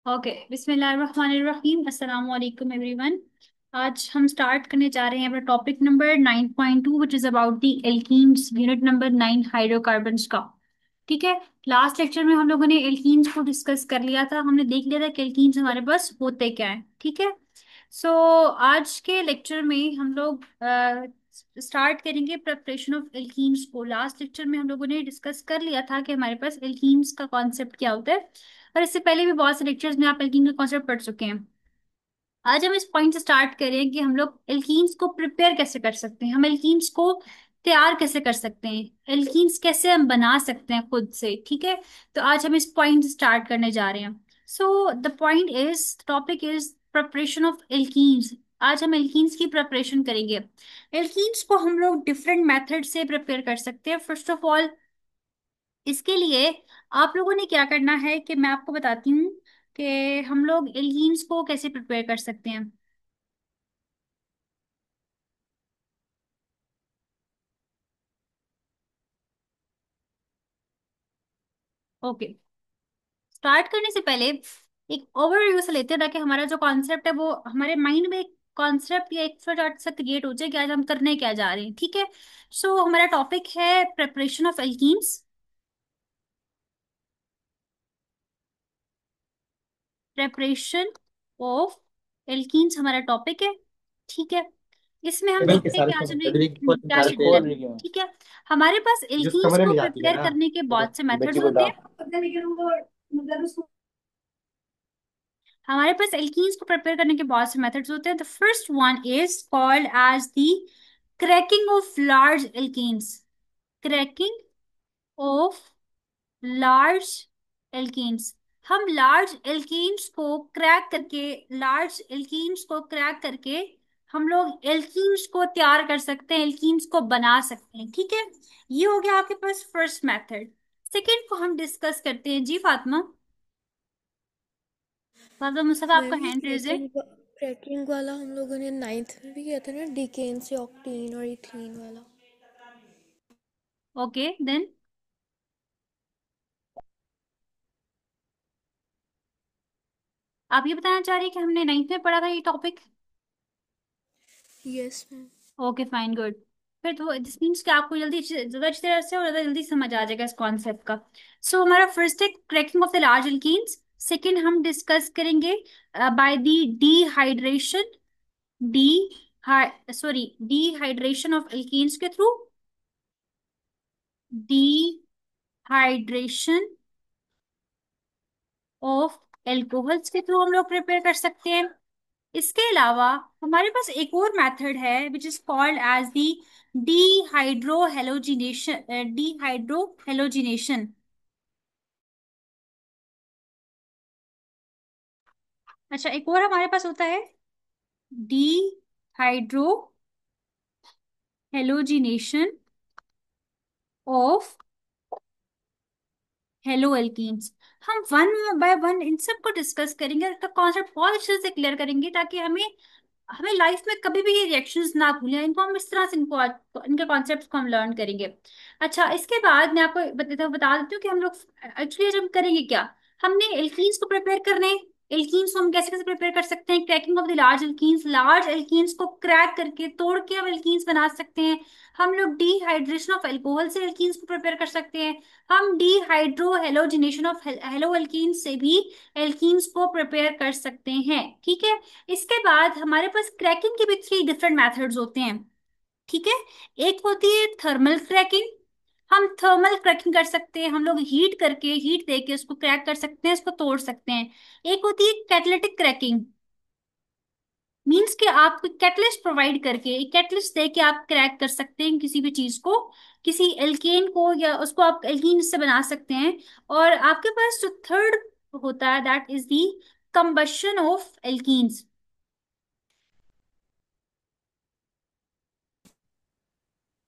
Okay, बिस्मिल्लाहिर्रहमानिर्रहीम, अस्सलाम वालेकुम एवरीवन। आज हम स्टार्ट करने जा रहे हैं अपना topic number 9.2 which is about the alkenes, unit number 9, hydrocarbons का। ठीक है। लास्ट लेक्चर में हम लोगों ने एल्कीन्स को डिस्कस कर लिया था, हमने देख लिया था कि एल्कीन्स हमारे पास होते क्या हैं। ठीक है। सो आज के लेक्चर में हम लोग स्टार्ट करेंगे प्रिपरेशन ऑफ एल्कीन्स को। लास्ट लेक्चर में हम लोगों ने डिस्कस कर लिया था कि हमारे पास एल्कीन्स का कॉन्सेप्ट क्या होता है, और इससे पहले भी बहुत से लेक्चर्स में आप एल्कीन का कॉन्सेप्ट पढ़ चुके हैं। आज हम इस पॉइंट से स्टार्ट करें कि हम लोग एल्कीन्स को प्रिपेयर कैसे कर सकते हैं, हम एल्कीन्स को तैयार कैसे कर सकते हैं, एल्कीन्स कैसे हम बना सकते हैं खुद से। ठीक है। तो आज हम इस पॉइंट से स्टार्ट करने जा रहे हैं। So the point is, topic is preparation of alkenes. आज हम एल्कीन्स की प्रिपरेशन करेंगे। एल्कीन्स को हम लोग डिफरेंट मेथड से प्रिपेयर कर सकते हैं। फर्स्ट ऑफ ऑल, इसके लिए आप लोगों ने क्या करना है कि मैं आपको बताती हूँ कि हम लोग एल्कीन्स को कैसे प्रिपेयर कर सकते हैं। ओके। स्टार्ट करने से पहले एक ओवरव्यू से लेते हैं, ताकि हमारा जो कॉन्सेप्ट है वो हमारे माइंड में एक कॉन्सेप्ट या एक फ्लो सा क्रिएट हो जाए कि आज हम करने क्या जा रहे हैं। ठीक है। सो हमारा टॉपिक है preparation of alkenes. Preparation of alkenes हमारा टॉपिक है। ठीक है। इसमें हम टेबल के देखते हैं सारे कि आज हमें टेबल के ऊपर क्या सारे शेड्यूल है। खोल रही है। ठीक है। हमारे पास जिस एल्कीन्स कमरे को में जाती है प्रिपेयर ना, करने के तो बहुत से मेथड्स बच्ची को होते हैं। डांट। हमारे पास एल्कीन्स को प्रिपेयर करने के बहुत से मेथड्स होते हैं। The first one is called as the cracking of large alkenes. Cracking of large alkenes. हम लार्ज एल्कीन्स को क्रैक करके, लार्ज एल्कीन्स को क्रैक करके हम लोग एल्कीन्स को तैयार कर सकते हैं, एल्कीन्स को बना सकते हैं। ठीक है। ये हो गया आपके पास फर्स्ट मेथड। सेकेंड को हम डिस्कस करते हैं। जी फातिमा, फातिमा मुस्तफा, आपका मैम ये हैंड रेज है। क्रैकिंग वाला हम लोगों ने नाइन्थ में भी किया था ना, डिकेन से ऑक्टेन और इथीन वाला। ओके देन, आप ये बताना चाह रही हैं कि हमने 9th में पढ़ा था ये topic. Yes ma'am. Okay fine good. फिर तो दिस मीन्स कि आपको जल्दी ज्यादा अच्छी तरह से और ज्यादा जल्दी समझ आ जाएगा इस कॉन्सेप्ट का। सो हमारा फर्स्ट है cracking of the large alkenes. Second हम डिस्कस करेंगे by the dehydration, D sorry dehydration of alkenes के थ्रू। डिहाइड्रेशन ऑफ एल्कोहल्स के थ्रू हम लोग प्रिपेयर कर सकते हैं। इसके अलावा हमारे पास एक और मेथड है which is called as the dehydrohalogenation. Dehydrohalogenation. अच्छा, एक और हमारे पास होता है डिहाइड्रोहेलोजिनेशन ऑफ हेलो एल्कीन्स। हम वन बाय वन इन सब को डिस्कस करेंगे और इसका कॉन्सेप्ट बहुत अच्छे से क्लियर करेंगे, ताकि हमें हमें लाइफ में कभी भी ये रिएक्शंस ना भूलें। इनको हम इस तरह से इनको इनके कॉन्सेप्ट्स को हम लर्न करेंगे। अच्छा, इसके बाद मैं आपको बता देती हूँ कि हम लोग एक्चुअली जब करेंगे क्या। हमने एल्कीन्स को प्रिपेयर करने, एल्कीन्स को हम कैसे कैसे प्रिपेयर कर सकते हैं। Cracking of the large alkenes, large alkenes को क्रैक करके तोड़ के हम एल्कीन्स बना सकते हैं। हम लोग डिहाइड्रेशन ऑफ एल्कोहल से एल्कीन्स को प्रिपेयर कर सकते हैं। हम dehydro halogenation of halo alkenes से भी एल्कीन्स को प्रिपेयर कर सकते हैं। ठीक है। इसके बाद हमारे पास क्रैकिंग के भी थ्री डिफरेंट मेथड्स होते हैं। ठीक है। एक होती है थर्मल क्रैकिंग। हम थर्मल क्रैकिंग कर सकते हैं, हम लोग हीट करके, हीट देके उसको क्रैक कर सकते हैं, उसको तोड़ सकते हैं। एक होती है कैटालिटिक क्रैकिंग। मीन्स कि आप कोई कैटलिस्ट प्रोवाइड करके, एक कैटलिस्ट दे के आप क्रैक कर सकते हैं किसी भी चीज को, किसी एल्केन को, या उसको आप एल्कीन से बना सकते हैं। और आपके पास जो थर्ड होता है that is the combustion of alkenes.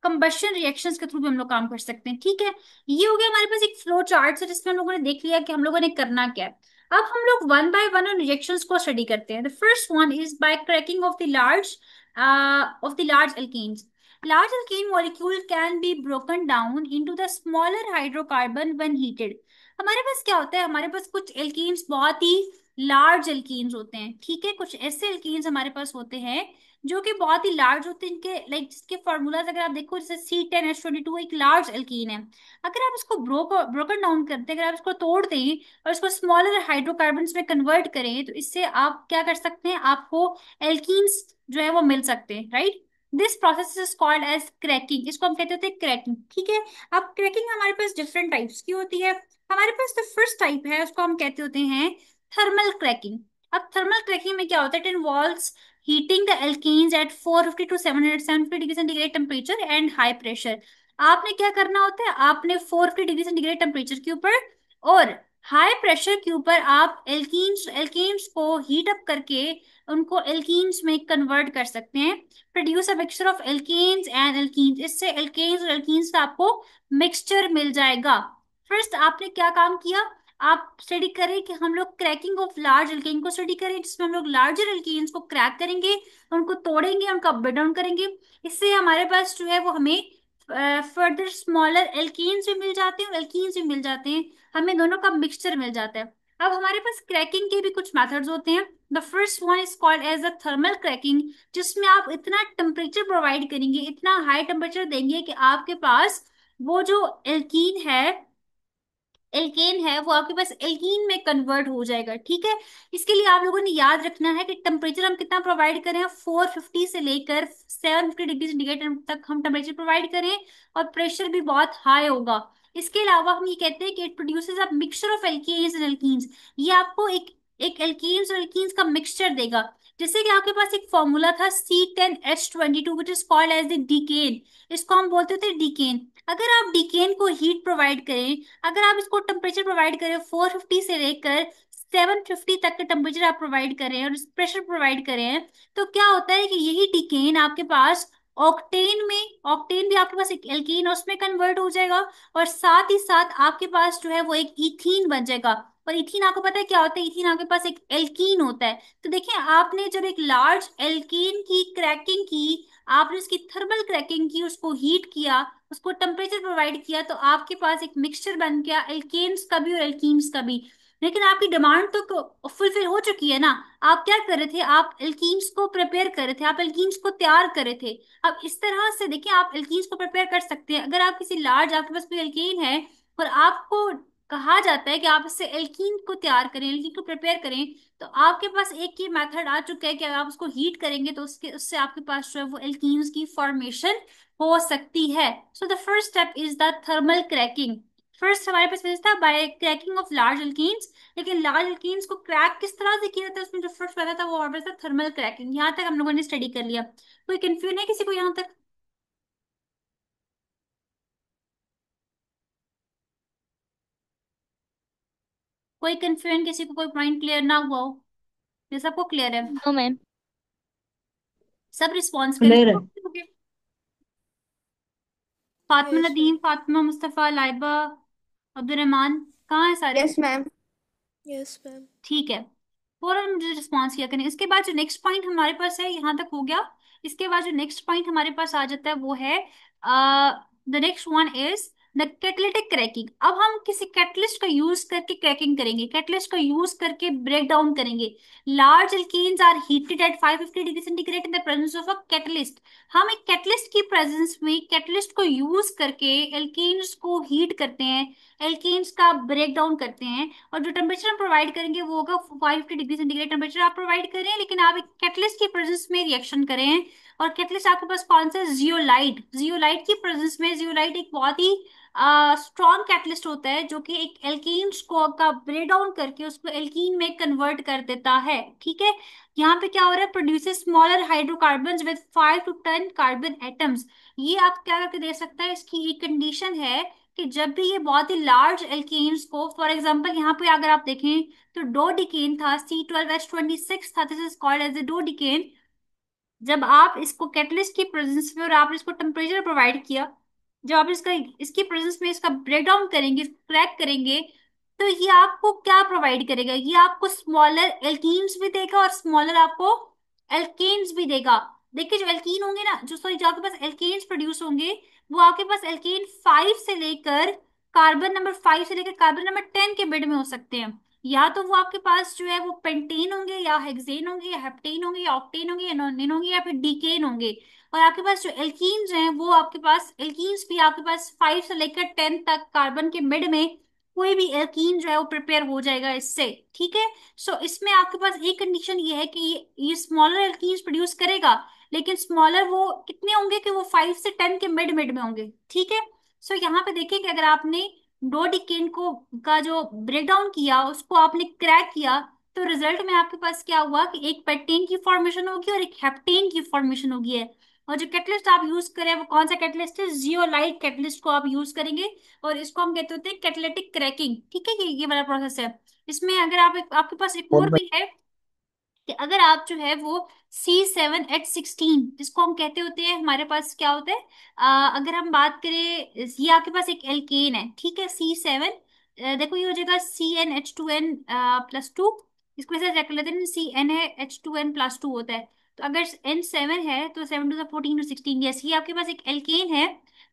Combustion reactions के थ्रू भी हम लोग काम कर सकते हैं। ठीक है। ये हो गया हमारे पास एक फ्लो चार्ट है, जिसमें हम लोगों ने देख लिया कि हम लोगों ने करना क्या है। अब हम लोग वन बाय वन उन रिएक्शंस को स्टडी करते हैं। The first one is by cracking of the large alkanes. Large alkane molecule can be broken down into the smaller hydrocarbon when heated. हमारे पास क्या होता है, हमारे पास कुछ एल्कीन्स बहुत ही लार्ज एल्कीन्स होते हैं, ठीक है। कुछ ऐसे एल्कीन्स हमारे पास होते हैं जो कि बहुत ही लार्ज होते हैं, इनके लाइक जिसके फॉर्मूलाज अगर आप देखो, जैसे C10H22 एक लार्ज एल्कीन है। अगर आप इसको ब्रोकन डाउन करते हैं, अगर आप इसको तोड़ दें और इसको स्मॉलर हाइड्रोकार्बन्स में कन्वर्ट करें, तो इससे आप क्या कर सकते हैं, आपको एल्कीन्स जो है वो मिल सकते हैं, right. This process is called as cracking, इसको हम कहते हैं क्रैकिंग, ठीक है। अब क्रैकिंग हमारे पास डिफरेंट टाइप्स की होती है। हमारे पास जो फर्स्ट टाइप है उसको हम कहते होते हैं थर्मल क्रैकिंग। अब थर्मल क्रैकिंग में क्या होता है, it involves heating the alkenes at 450 to 750 degree centigrade temperature and high pressure. आपने क्या करना होता है, आपने 450 डिग्री सेंटीग्रेड टेम्परेचर के ऊपर और हाई प्रेशर के ऊपर आप एल्कीन्स एल्कीन्स को हीट अप करके उनको एल्कीन्स में कन्वर्ट कर सकते हैं। Produce a mixture of alkanes and alkenes, इससे एल्केन्स और एल्कीन्स का आपको मिक्सचर मिल जाएगा। फर्स्ट आपने क्या काम किया, आप स्टडी करें कि हम लोग क्रैकिंग ऑफ लार्ज एल्केन को स्टडी करें, जिसमें हम लोग लार्जर एल्केन्स को क्रैक करेंगे, उनको तोड़ेंगे, उनका ब्रेक डाउन करेंगे। इससे हमारे पास जो है वो हमें फर्दर स्मॉलर एल्केन्स भी मिल जाते हैं और एल्कीन्स भी मिल जाते हैं, हमें दोनों का मिक्सचर मिल जाता है। अब हमारे पास क्रैकिंग के भी कुछ मेथड्स होते हैं। The first one is called as the thermal cracking, जिसमें आप इतना टेम्परेचर प्रोवाइड करेंगे, इतना हाई टेम्परेचर देंगे कि आपके पास वो जो एल्कीन है एल्केन है वो आपके पास एल्कीन में कन्वर्ट हो जाएगा, ठीक है। इसके लिए आप लोगों ने याद रखना है कि टेम्परेचर हम कितना प्रोवाइड करें, 450 से लेकर 750 डिग्री सेंटीग्रेड तक हम टेम्परेचर प्रोवाइड करें, और प्रेशर भी बहुत हाई होगा। इसके अलावा हम ये कहते हैं कि it produces a mixture of alkanes and alkenes, ये आपको एक एक एल्केन्स और एल्कीन्स का मिक्सचर देगा। जैसे कि आपके पास एक फॉर्मूला था C10H22 which is called as the decane, इसको हम बोलते थे डीकेन। अगर आप डीकेन को हीट प्रोवाइड करें, अगर आप इसको टेम्परेचर प्रोवाइड करें 450 से लेकर 750 तक का टेम्परेचर आप प्रोवाइड करें और प्रेशर प्रोवाइड करें, तो क्या होता है कि यही डिकेन आपके पास ऑक्टेन में, ऑक्टेन भी आपके पास एक एल्कीन उसमें कन्वर्ट हो जाएगा, और साथ ही साथ आपके पास जो है वो एक इथीन बन जाएगा। और इथीन आपको पता है क्या होता है, इथीन आपके पास एक एल्कीन होता है। तो देखिए, आपने जब एक लार्ज एल्कीन की क्रैकिंग की, आपने उसकी थर्मल क्रैकिंग की, उसको हीट किया, उसको टेम्परेचर प्रोवाइड किया, तो आपके पास एक मिक्सचर बन गया एल्केन्स का भी और एल्कीन्स का भी। लेकिन आपकी डिमांड तो फुलफिल हो चुकी है ना। आप क्या कर रहे थे, आप एल्कीन्स को प्रिपेयर कर रहे थे, आप एल्कीन्स को तैयार कर रहे थे। अब इस तरह से देखिए, आप एल्कीन्स को प्रिपेयर कर सकते हैं। अगर आप किसी लार्ज, आपके पास कोई एल्कीन है और आपको कहा जाता है कि आप इससे एल्कीन को तैयार करें, एल्कीन को प्रिपेयर करें, तो आपके पास एक ही मेथड आ चुका है कि अगर आप उसको हीट करेंगे तो उसके उससे आपके पास जो है वो एल्कीन्स की फॉर्मेशन हो सकती है। So the first step is the thermal cracking. First हमारे पास था by cracking of large alkenes, लेकिन लार्ज एल्कीन्स को क्रैक किस तरह से किया जाता है, उसमें जो फर्स्ट पता था वो हमारे पास था थर्मल क्रैकिंग। यहाँ तक हम लोगों ने स्टडी कर लिया। कोई कंफ्यूजन है किसी को यहाँ तक? कोई कंफ्यूजन, किसी को कोई पॉइंट क्लियर ना हुआ हो? ये सबको क्लियर है? No ma'am. सब रिस्पॉन्स करें, क्लियर है। सबको okay? Fatima yes Nadeem, ma'am. Fatima Mustafa, Laiba, Abdul Rahman, कहाँ है सारे? Yes ma'am. Yes ma'am. ठीक है, फौरन मुझे रिस्पॉन्स किया करें। इसके बाद जो नेक्स्ट पॉइंट हमारे पास है, यहाँ तक हो गया। इसके बाद जो नेक्स्ट पॉइंट हमारे पास आ जाता है वो है the next one is the catalytic cracking. अब हम किसी कैटलिस्ट का यूज करके क्रैकिंग करेंगे, कैटलिस्ट का यूज करके ब्रेक डाउन करेंगे। Large alkenes are heated at 550 degree centigrade in the presence of a catalyst. हम एक कैटलिस्ट की प्रेजेंस में कैटलिस्ट को यूज करके एल्कीन्स को हीट करते हैं, एल्कीन्स का ब्रेक डाउन करते हैं, और जो टेम्परेचर हम प्रोवाइड करेंगे वो होगा 550 डिग्री सेंटीग्रेड टेम्परेचर आप प्रोवाइड करें, लेकिन आप एक कैटलिस्ट की प्रेजेंस में रिएक्शन करें। और कैटलिस्ट आपके पास कौन सा, जियोलाइट, जियोलाइट की प्रेजेंस में। जियोलाइट एक बहुत ही स्ट्रॉन्ग कैटलिस्ट होता है जो कि एक एल्कीन्स को का ब्रेक डाउन करके उसको एल्कीन में कन्वर्ट कर देता है, ठीक है। यहाँ पे क्या हो रहा है, produces smaller hydrocarbons with 5 to 10 carbon atoms. ये आप क्या करके दे सकता है, इसकी एक कंडीशन है कि जब भी ये बहुत ही लार्ज एल्केन्स को, फॉर एग्जांपल यहाँ पे अगर आप देखें तो डोडिकेन था, C12H26 था, this is called as a dodecane. जब आप इसको कैटलिस्ट की प्रेजेंस में और आपने इसको टेम्परेचर प्रोवाइड किया, जब आप इसका इसकी प्रेजेंस में इसका ब्रेक डाउन करेंगे, क्रैक करेंगे, तो ये आपको क्या प्रोवाइड करेगा, ये आपको स्मॉलर एल्कीन्स भी देगा और स्मॉलर आपको एल्केन्स भी देगा। देखिए, जो एल्कीन होंगे ना, जो सॉरी जो आपके पास एल्केन्स प्रोड्यूस होंगे, वो आपके पास एल्केन 5 से लेकर कार्बन नंबर 5 से लेकर कार्बन नंबर 10 के मिड में हो सकते हैं। या तो वो आपके पास जो है वो पेंटेन होंगे, या हेक्सेन होंगे, या हेप्टेन होंगे, या ऑक्टेन होंगे, या नॉनेन होंगे, या फिर डीकेन होंगे। और आपके पास जो एल्कीन्स हैं वो आपके पास, एल्कीन्स भी आपके पास 5 से लेकर 10 तक कार्बन के मिड में कोई भी एल्कीन जो है वो प्रिपेयर हो जाएगा इससे। ठीक है। सो इसमें आपके पास एक कंडीशन ये है कि ये स्मॉलर एल्कीन्स प्रोड्यूस करेगा, लेकिन स्मॉलर वो कितने होंगे कि वो 5 से 10 के मिड मिड में होंगे। ठीक है। सो यहाँ पे देखिए कि अगर आपने दो डिकेन को का जो ब्रेक डाउन किया, उसको आपने क्रैक किया, तो रिजल्ट में आपके पास क्या हुआ कि एक पेक्टेन की फॉर्मेशन होगी और एक हेप्टेन की फॉर्मेशन होगी है। और जो कैटलिस्ट आप यूज करें वो कौन सा कैटलिस्ट है, जियोलाइट कैटलिस्ट को आप यूज करेंगे। और इसको हम कहते होते हैं कैटेलिटिक क्रैकिंग। ठीक है, ये वाला प्रोसेस है। इसमें अगर आपके पास एक और और भी है कि अगर आप जो है वो C7H16, जिसको हम कहते होते हैं, हमारे पास क्या होता है, अगर हम बात करें, ये आपके पास एक एल्केन है। ठीक है, C7, देखो ये हो जाएगा CnH2n+2। इसको ऐसे चेक कर लेते हैं, CnH2n+2 होता है। तो अगर N7 है तो 7 to the 14 to 16, यस, ये आपके पास एक एल्केन है।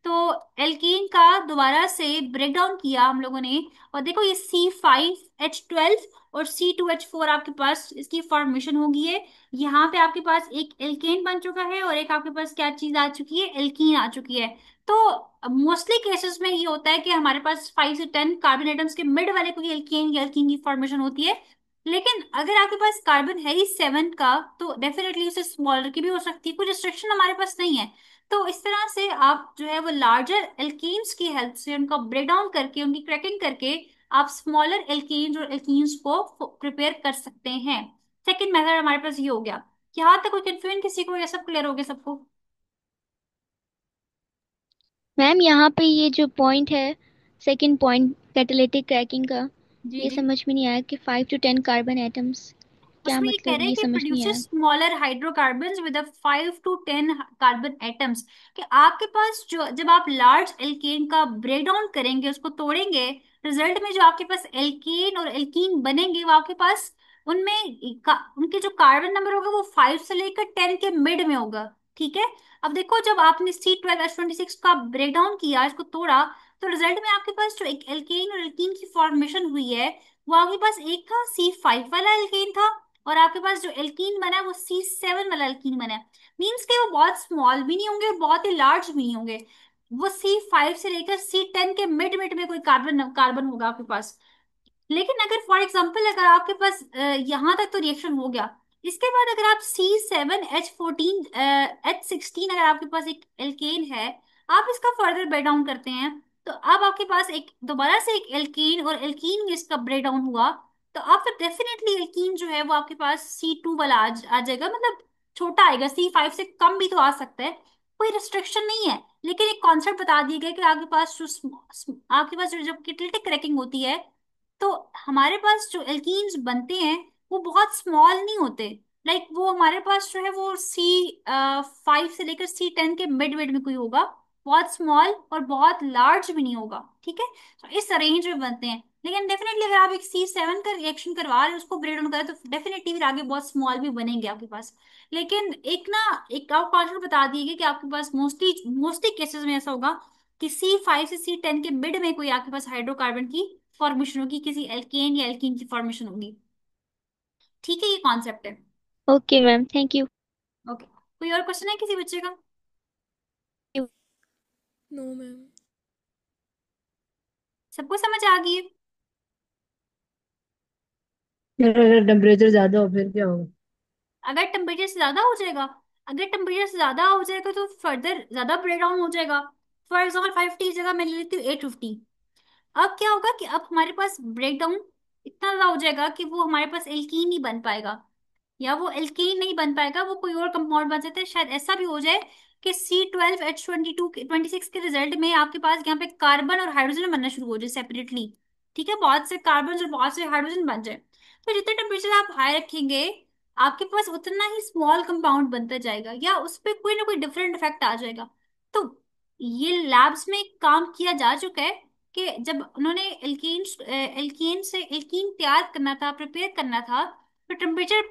तो एल्केन का दोबारा से ब्रेक डाउन किया हम लोगों ने, और देखो ये C5H12 और C2H4 आपके पास इसकी फॉर्मेशन होगी है। यहाँ पे आपके पास एक एल्केन बन चुका है और एक आपके पास क्या चीज आ चुकी है, एल्कीन आ चुकी है। तो मोस्टली केसेस में ये होता है कि हमारे पास 5 से 10 कार्बन एटम्स के मिड वाले को एल्केन या एल्कीन की फॉर्मेशन होती है। लेकिन अगर आपके पास कार्बन है ही 7 का, तो डेफिनेटली उसे स्मॉलर की भी हो सकती है, कोई रिस्ट्रिक्शन हमारे पास नहीं है। तो इस तरह से आप जो है वो लार्जर एल्कीन्स की हेल्प से, उनका ब्रेक डाउन करके, उनकी क्रैकिंग करके, आप स्मॉलर एल्कीन्स और एल्कीन्स को प्रिपेयर कर सकते हैं। सेकंड मेथड हमारे पास ये हो गया। यहाँ तक कोई कंफ्यूजन किसी को, या सब क्लियर हो गया सबको? मैम यहाँ पे ये जो पॉइंट है, सेकंड पॉइंट कैटालिटिक क्रैकिंग का, जी ये जी। समझ में नहीं आया कि 5 to 10 कार्बन एटम्स, क्या उसमें ये कह मतलब, रहे हैं ये कि समझ नहीं प्रोड्यूसेस आया। Smaller hydrocarbons with 5 to 10 carbon atoms. कि आपके पास जो, जब आप लार्ज एल्केन का ब्रेक डाउन करेंगे, उसको तोड़ेंगे, रिजल्ट में जो आपके पास एल्केन और एल्कीन बनेंगे, वो आपके पास उनमें उनके जो कार्बन नंबर होगा वो 5 से लेकर 10 के मिड में होगा। ठीक है। अब देखो, जब आपने C12H26 का ब्रेक डाउन किया, इसको तोड़ा, तो रिजल्ट में आपके पास जो एक एल्केन और एल्कीन की फॉर्मेशन हुई है, वो आपके पास एक था C5 वाला एल्केन था, और आपके पास जो एल्कीन बना है वो C7 वाला एल्कीन बना है। मीन्स के वो बहुत स्मॉल भी नहीं होंगे और बहुत ही लार्ज भी नहीं होंगे। वो C5 से लेकर C10 के मिड मिड में कोई कार्बन कार्बन होगा आपके पास। लेकिन अगर फॉर एग्जाम्पल अगर आपके पास यहाँ तक तो रिएक्शन हो गया, इसके बाद अगर आप C7H14 H16, अगर आपके पास एक एल्केन है, आप इसका फर्दर ब्रेक डाउन करते हैं, तो अब आपके पास एक दोबारा से एक एल्कीन और एल्कीन में इसका ब्रेक डाउन हुआ, तो आप फिर डेफिनेटली एल्कीन जो है वो आपके पास C2 वाला आ जाएगा, मतलब छोटा आएगा, C5 से कम भी तो आ सकता है, कोई रिस्ट्रिक्शन नहीं है। लेकिन एक कॉन्सेप्ट बता दिया गया कि आपके पास जो कैटालिटिक क्रैकिंग होती है, तो हमारे पास जो एल्कीन्स बनते हैं वो बहुत स्मॉल नहीं होते। लाइक वो हमारे पास जो है वो C5 से लेकर C10 के मिड मिड में कोई होगा, बहुत स्मॉल और बहुत लार्ज भी नहीं होगा। ठीक है। तो इस रेंज में बनते हैं। लेकिन डेफिनेटली अगर आप एक C7 का रिएक्शन करवा रहे हो, उसको ब्रेक डाउन करें, तो डेफिनेटली फिर आगे बहुत स्मॉल भी बनेंगे आपके पास। लेकिन एक और कॉन्सेप्ट बता दिए कि आपके पास मोस्टली मोस्टली केसेस में ऐसा होगा कि C5 से C10 के मिड में कोई आपके पास हाइड्रोकार्बन की फॉर्मेशन होगी, किसी एल्केन या एल्कीन की फॉर्मेशन होगी। ठीक है, ये कॉन्सेप्ट है। Okay ma'am, thank you. Okay, कोई और क्वेश्चन है किसी बच्चे का? No ma'am. सबको समझ आ गई है? फिर अगर टेम्परेचर ज्यादा हो फिर क्या होगा? अगर टेम्परेचर से ज्यादा हो जाएगा, अगर टेम्परेचर से ज्यादा हो जाएगा तो फर्दर ज्यादा ब्रेक डाउन हो जाएगा। फॉर एग्जाम्पल 50 की जगह मैं ले लेती हूँ 850। अब क्या होगा कि अब हमारे पास ब्रेक डाउन इतना ज्यादा हो जाएगा कि वो हमारे पास एल्कीन नहीं बन पाएगा, या वो एल्केन नहीं बन पाएगा, वो कोई और कंपाउंड बन सकता है। शायद ऐसा भी हो जाए कि C12H22 26 के रिजल्ट में आपके पास यहाँ पे कार्बन और हाइड्रोजन बनना शुरू हो जाए सेपरेटली। ठीक है, बहुत से कार्बन और बहुत से हाइड्रोजन बन जाए। तो जितने टेम्परेचर आप हाई रखेंगे, आपके पास उतना ही स्मॉल कंपाउंड बनता जाएगा, या उस पर कोई ना कोई डिफरेंट इफेक्ट आ जाएगा। तो ये लैब्स में काम किया जा चुका है कि जब उन्होंने एल्कीन से एल्कीन तैयार करना था, प्रिपेयर करना था, तो टेम्परेचर,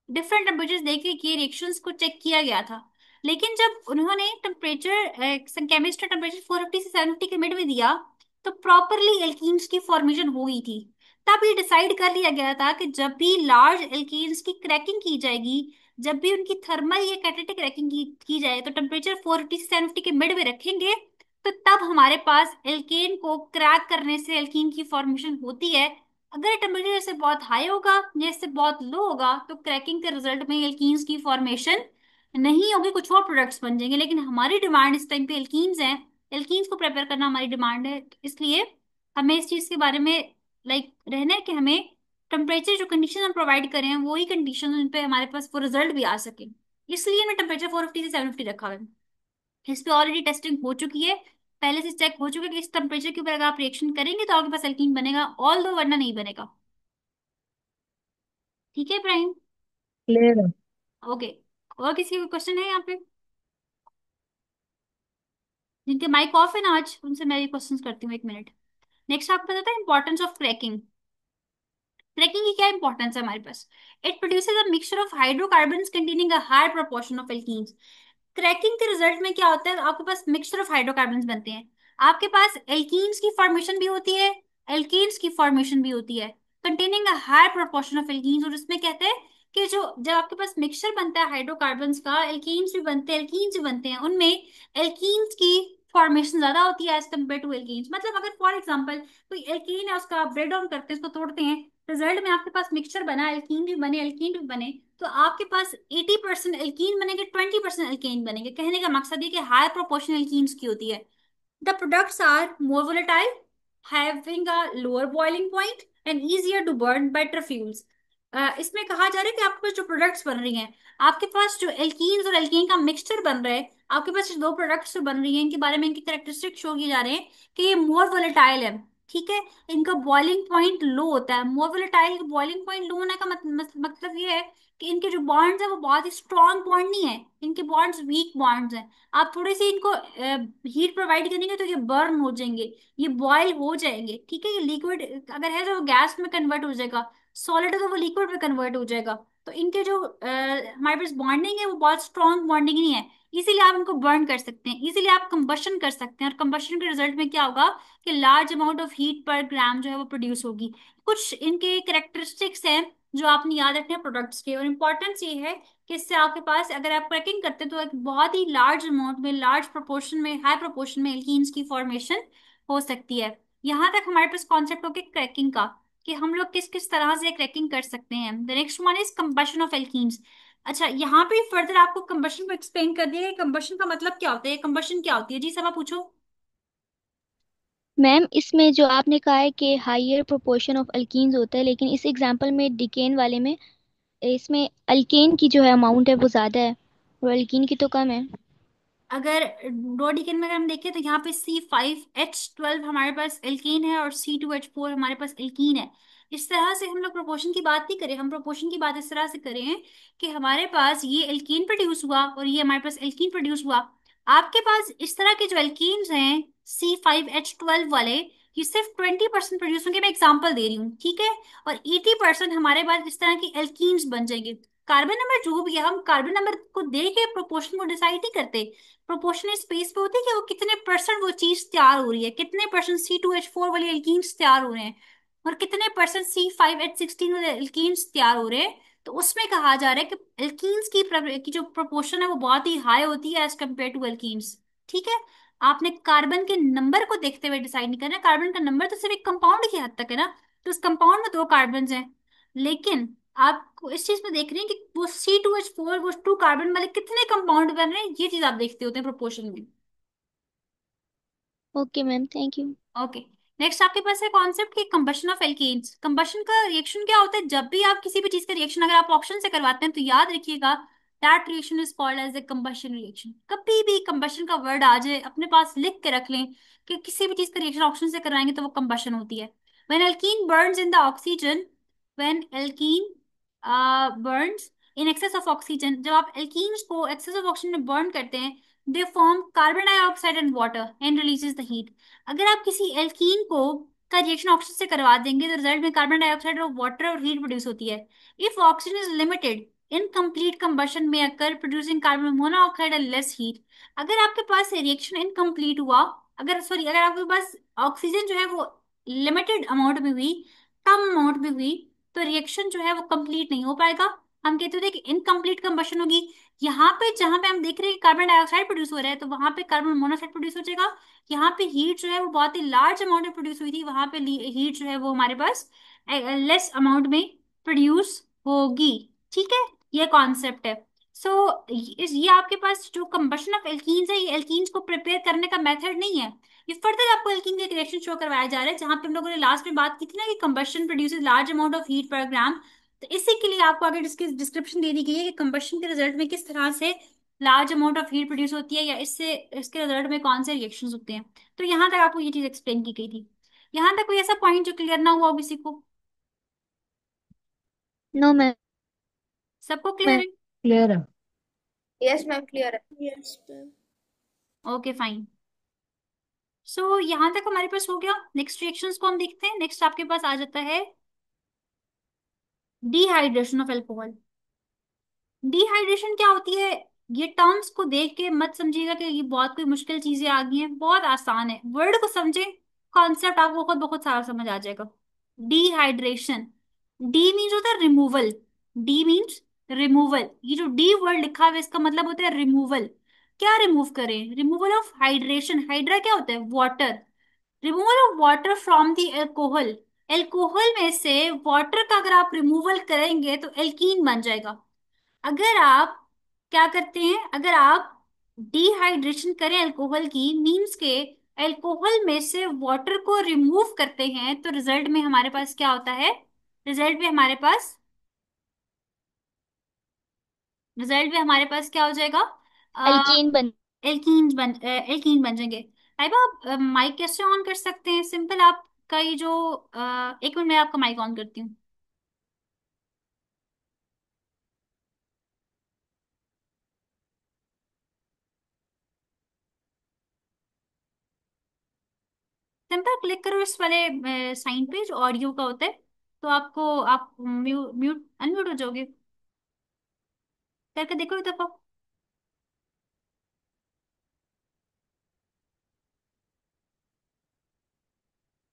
डिफरेंट टेम्परेचर देके ये रिएक्शंस को चेक किया गया था। लेकिन जब उन्होंने टेम्परेचर, केमिस्ट ने टेम्परेचर 450 से 750 के मिड में दिया, तो प्रॉपरली एल्कीन्स की फॉर्मेशन हो गई थी। तब ये डिसाइड कर लिया गया था कि जब भी लार्ज एल्कीन्स की क्रैकिंग की जाएगी, जब भी उनकी थर्मल या कैटेटिक क्रैकिंग की जाए, तो टेम्परेचर 450 से 750 के मिड में रखेंगे, तो तब हमारे पास एल्केन को क्रैक करने से एल्कीन की फॉर्मेशन होती है। अगर टेम्परेचर इससे बहुत हाई होगा या इससे बहुत लो होगा, तो क्रैकिंग के रिजल्ट में एल्कीन्स की फॉर्मेशन नहीं होगी, कुछ और प्रोडक्ट्स बन जाएंगे। लेकिन हमारी डिमांड इस टाइम पे एल्कीन्स हैं, एल्कीन्स को प्रिपेयर करना हमारी डिमांड है। इसलिए हमें इस चीज के बारे में रहना है कि हमें टेम्परेचर जो कंडीशन हम प्रोवाइड करें वो ही कंडीशन उन पे हमारे पास वो रिजल्ट भी आ सके। इसलिए मैं टेम्परेचर 450 से 750 रखा है। इस पे ऑलरेडी टेस्टिंग हो चुकी है, पहले से चेक हो चुका है कि इस टेम्परेचर के ऊपर अगर आप रिएक्शन करेंगे तो आपके पास एल्कीन बनेगा, ऑल दो वरना नहीं बनेगा। ठीक है इब्राहिम? क्लियर है। ओके। और किसी का क्वेश्चन है यहाँ पे? जिनके माइक ऑफ है ना आज, उनसे मैं क्वेश्चन करती हूँ, 1 मिनट। नेक्स्ट आपको पता है इंपॉर्टेंस ऑफ क्रैकिंग। क्रैकिंग की क्या इंपॉर्टेंस है हमारे पास? It produces a mixture of hydrocarbons containing a higher proportion of alkenes. Cracking के रिजल्ट में क्या होता है, आपके पास मिक्सचर ऑफ हाइड्रोकार्बन्स बनते हैं। आपके पास एल्कीन्स की फॉर्मेशन भी होती है, एल्केन्स की फॉर्मेशन भी होती है, containing a higher proportion of alkenes. और इसमें कहते हैं कि जो जब आपके पास मिक्सचर बनता है हाइड्रोकार्बन्स का, एल्कीन्स भी बनते हैं, एल्कीन्स भी बनते हैं, उनमें एल्कीन्स की फॉर्मेशन ज्यादा होती है एज कम्पेयर टू एल्कीन्स। मतलब अगर फॉर एग्जांपल कोई एल्कीन है, उसका ब्रेक डाउन करते हैं, उसको तोड़ते हैं, रिजल्ट में आपके पास मिक्सचर बना, एल्कीन भी बने, एल्कीन भी बने, तो आपके पास 80% एल्कीन बनेंगे, 20% एल्केन बनेंगे। कहने का मकसद ये कि हायर प्रोपोर्शन एल्कीन्स की होती है। The products are more volatile, having a lower boiling point and easier to burn, better fuels। इसमें कहा जा रहा है कि आपके पास जो प्रोडक्ट्स बन रही हैं, आपके पास जो एल्कीन्स और एल्केन का मिक्सचर बन रहा है, आपके पास जो दो प्रोडक्ट्स जो बन रही हैं, इनके बारे में इनकी कैरेक्टरिस्टिक शो किए जा रहे हैं कि ये मोर वोलेटाइल है। ठीक है, इनका बॉइलिंग पॉइंट लो होता है। मोर वोलेटाइल का बॉइलिंग पॉइंट लो होने का मतलब ये है कि इनके जो बॉन्ड्स है वो बहुत ही स्ट्रॉन्ग बॉन्ड नहीं है, इनके बॉन्ड्स वीक बॉन्ड्स हैं। आप थोड़ी सी इनको हीट प्रोवाइड करेंगे तो ये बर्न हो जाएंगे, ये बॉयल हो जाएंगे। ठीक है, ये लिक्विड अगर है तो वो गैस में कन्वर्ट हो जाएगा, सॉलिड है तो वो लिक्विड में कन्वर्ट हो जाएगा। तो इनके जो हमारे पास बॉन्डिंग है वो बहुत स्ट्रॉन्ग बॉन्डिंग नहीं है, इसीलिए आप इनको बर्न कर सकते हैं, इसीलिए आप कंबशन कर सकते हैं। और कंबशन के रिजल्ट में क्या होगा कि लार्ज अमाउंट ऑफ हीट पर ग्राम जो है वो प्रोड्यूस होगी। कुछ इनके करेक्टरिस्टिक्स हैं जो आपने याद रखने हैं प्रोडक्ट्स के। और इम्पोर्टेंस ये है कि इससे आपके पास अगर आप क्रैकिंग करते हैं तो एक बहुत ही लार्ज अमाउंट में, लार्ज प्रोपोर्शन में, हाई प्रोपोर्शन में एल्कीन्स की फॉर्मेशन हो सकती है। यहाँ तक हमारे पास कॉन्सेप्ट हो गया क्रैकिंग का, कि हम लोग किस किस तरह से क्रैकिंग कर सकते हैं। The next one is combustion of alkenes. अच्छा, यहाँ पे फर्दर आपको कंबशन को एक्सप्लेन कर दिया है। कंबशन का मतलब क्या होता है, कंबशन क्या होती है? जी सभा पूछो। मैम, इसमें जो आपने कहा है कि हायर प्रोपोर्शन ऑफ अल्कीन्स होता है, लेकिन इस एग्जांपल में डिकेन वाले में इसमें अल्केन की जो है अमाउंट है वो ज़्यादा है और अल्कीन की तो कम है। अगर डोडिकेन में अगर हम देखें तो यहाँ पे C5H12 हमारे पास एल्कीन है और C2H4 हमारे पास एल्कीन है। इस तरह से हम लोग प्रोपोर्शन की बात नहीं करें, हम प्रोपोर्शन की बात इस तरह से करें कि हमारे पास ये एल्कीन प्रोड्यूस हुआ और ये हमारे पास एल्कीन प्रोड्यूस हुआ। आपके पास इस तरह के जो एल्कीन्स हैं C5H12 वाले, ये सिर्फ 20% प्रोड्यूस होंगे। मैं एग्जाम्पल दे रही हूँ, ठीक है? और 80% हमारे पास इस तरह की एल्कीन्स बन जाएंगे। कार्बन नंबर जो भी है, हम कार्बन नंबर को दे के प्रोपोर्शन को डिसाइड नहीं करते। प्रोपोर्शनल स्पेस पे होती है कि वो कितने परसेंट वो चीज तैयार हो रही है, कितने परसेंट C2H4 वाले एल्कीन्स तैयार हो रहे हैं और कितने परसेंट C5H16 वाले एल्कीन्स तैयार हो रहे हैं। तो उसमें कहा जा रहा है कि एल्कीन्स की जो प्रोपोर्शन है वो बहुत ही हाई होती है एज कम्पेयर टू एल्कीन्स। ठीक है, आपने कार्बन के नंबर को देखते हुए डिसाइड नहीं करना। कार्बन का नंबर तो सिर्फ एक कंपाउंड की हद तक है ना, तो उस कंपाउंड में दो कार्बन हैं, लेकिन आपको इस चीज में देख रहे हैं कि वो C2H4, वो 2 कार्बन वाले कितने कंपाउंड बन रहे हैं, ये चीज आप देखते होते हैं प्रोपोर्शन में। Okay ma'am, thank you. Okay. Next आपके पास है कॉन्सेप्ट की कंबशन ऑफ एल्केन्स। कंबशन का रिएक्शन क्या होता है? जब भी आप किसी भी चीज का रिएक्शन अगर आप ऑप्शन से करवाते हैं तो याद रखिएगा that reaction is called as a combustion reaction. कभी भी कंबशन का वर्ड आ जाए अपने पास लिख के रख लें कि किसी भी चीज का रिएक्शन ऑप्शन से करवाएंगे तो वो कंबशन होती है। When alkene Burns in the oxygen, when alkene Burns in excess of oxygen, जब आप एल्कीन्स को एक्सेस ऑफ ऑक्सीजन में बर्न करते हैं, they form carbon dioxide and water and releases the heat. अगर आप किसी एल्कीन को का रिएक्शन ऑक्सीजन से करवा देंगे तो रिजल्ट में कार्बन डाइऑक्साइड और वाटर और हीट प्रोड्यूस होती है। If oxygen is limited, incomplete combustion में occur producing carbon monoxide and less heat. अगर आपके पास रिएक्शन इनकम्प्लीट हुआ, अगर सॉरी अगर आपके पास ऑक्सीजन जो है वो लिमिटेड अमाउंट में हुई, कम अमाउंट में हुई, तो रिएक्शन जो है वो कंप्लीट नहीं हो पाएगा। हम कहते थे कि इनकम्प्लीट कंबशन होगी। यहाँ पे जहां पे हम देख रहे हैं कि कार्बन डाइऑक्साइड प्रोड्यूस हो रहा है, तो वहां पे कार्बन मोनोऑक्साइड प्रोड्यूस हो जाएगा। यहाँ पे हीट जो है वो बहुत ही लार्ज अमाउंट में प्रोड्यूस हुई थी, वहां पे हीट जो है वो हमारे पास लेस अमाउंट में प्रोड्यूस होगी। ठीक है, ये कॉन्सेप्ट है। सो ये आपके पास जो कंबशन ऑफ एल्कीन्स है, ये एल्कीन्स को प्रिपेयर करने का मेथड नहीं है। ये फर्दर आपको एल्कीन का एक रिएक्शन शो करवाया जा रहा है, जहां पे हम लोगों ने लास्ट में बात की थी ना कि combustion produces large amount of heat पर ग्राम। तो इसी के लिए आपको आगे इसकी डिस्क्रिप्शन दे दी गई है कि कंबशन के रिजल्ट में किस तरह से large amount of heat produce होती है, या इससे इसके रिजल्ट में कौन से रिएक्शंस होते हैं। तो यहाँ तक आपको ये चीज एक्सप्लेन की गई थी। यहाँ तक कोई ऐसा पॉइंट जो क्लियर ना हुआ हो किसी को? No ma'am. सबको क्लियर है? क्लियर है। यस मैम, क्लियर है। Yes ma'am. Okay fine. So यहाँ तक हमारे पास हो गया। नेक्स्ट रिएक्शंस को हम देखते हैं। नेक्स्ट आपके पास आ जाता है डिहाइड्रेशन ऑफ एल्कोहल। डिहाइड्रेशन क्या होती है? ये टर्म्स को देख के मत समझिएगा कि ये बहुत कोई मुश्किल चीजें आ गई हैं, बहुत आसान है। वर्ड को समझे, कॉन्सेप्ट आपको खुद बहुत सारा समझ आ जाएगा। डिहाइड्रेशन, डी मीन्स होता है रिमूवल। D means removal. ये जो डी वर्ड लिखा हुआ है इसका मतलब होता है रिमूवल। क्या रिमूव करें? Removal of hydration. हाइड्रा क्या होता है? Water. Removal of water from the alcohol. Alcohol में से वाटर का अगर आप रिमूवल करेंगे तो एल्कीन बन जाएगा। अगर आप क्या करते हैं, अगर आप डिहाइड्रेशन करें अल्कोहल की, मींस के अल्कोहल में से वाटर को रिमूव करते हैं, तो रिजल्ट में हमारे पास क्या होता है? रिजल्ट में हमारे पास रिजल्ट में हमारे पास क्या हो जाएगा? अल्कीन बन। एल्कीन बन जाएंगे। भाई आप माइक कैसे ऑन कर सकते हैं? सिंपल, आपका ये जो एक मिनट, मैं आपका माइक ऑन करती हूँ। सिंपल क्लिक करो इस वाले साइन पे जो ऑडियो का होता है, तो आप म्यूट अनम्यूट हो जाओगे। करके देखो एक दफा।